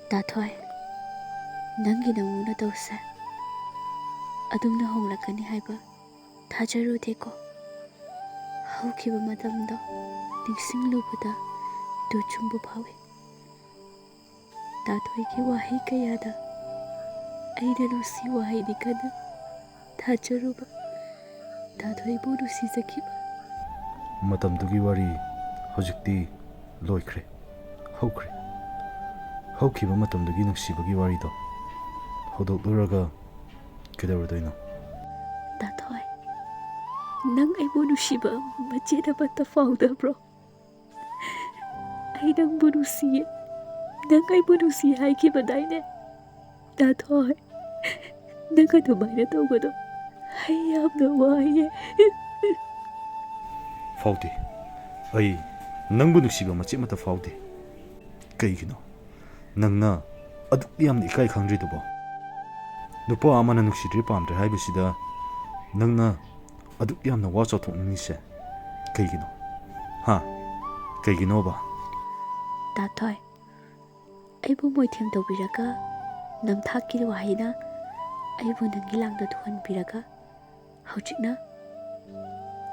Dathoi, nangi namuna tawse. Adumna honglakani haiba thajarudeko. Haukiba matamdo ningsinglubada duchumbu phawi. Dathoi ki wahi kayada aida nusi wahi dikada thajaruba. Dathoi bu nusi zakiba. Matamdugi wari hojikti loikre hokre hokhiba matamdugi nuksibagi warido hodokluraga kedarudoino. Dathoi, nang aibu nusiba macheda bata faudabro. Ai nang bu nusiye, nang aibu nusi haikiba daine. Dathoi, nang adumaina tawbado ai yamna waye. Fauti ai nangbu nuksiba mache mata fauti kaigino nangna aduk yamni ikai khangridubo nupa amana nuksidri pamdre haibisida nangna aduk yamna wacha thoknise kaigino ha kaigino ba. Dathoi, aibu moithem tawbiraga namthakki wahina aibu nangi langda thuhanbiraga hauchikna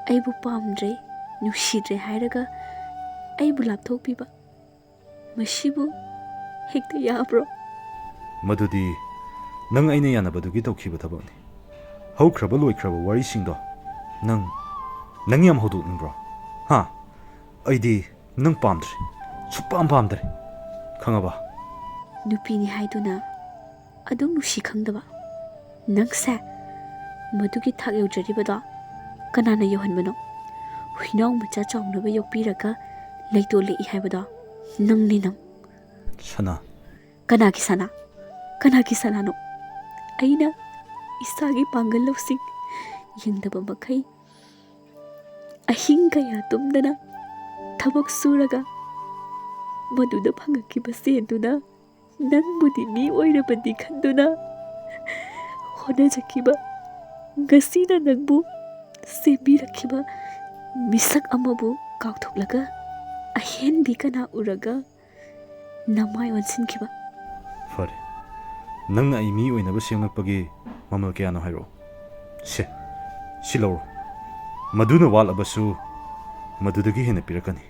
aibu pamdre nusidre hairaga aibu lapthokpiba mashibu hekta yabro. Madudi nang aina yanabadugi tawkhiba thabakni haukraba loikraba wari singdo nang yam hodukningbro ha aidi nang pamdre supam pamdre khangaba. Nupini haiduna adum nusi khangdaba nangse madugi thak yaujaribado kanana yohanbano huinaw macha chawnaba yokpiraga leito lei haibado nangni nang. Sana Kanaki sana no aina isagi pangal losing yengdaba makai ahing kaya tumdana thabak suraga maduda phangakkiba senduna nangbudi mi oirabadi khanduna honajakiba ngasina nangbu sembirakkiba misak amabu kauthoklaga ahenbi kana uraga namai onsinkiba. fare nangna ai mi oinaba semlakpagi mamal kayano hairo siloro maduna walabasu madudagi hena pirakani.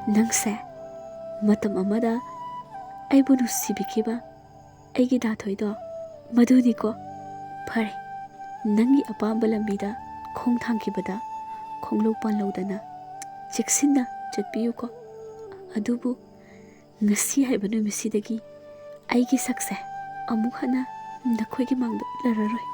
Nangse matam amada aibu nusibikiba aigi dathoido maduniko phare nangi apamba lambida khong thangkibada khonglo panlodana cheksinna chatpiyuko adubu ngasi haiba numisidagi aigi sakse amuk hana nakhoigi mangdo lararoi.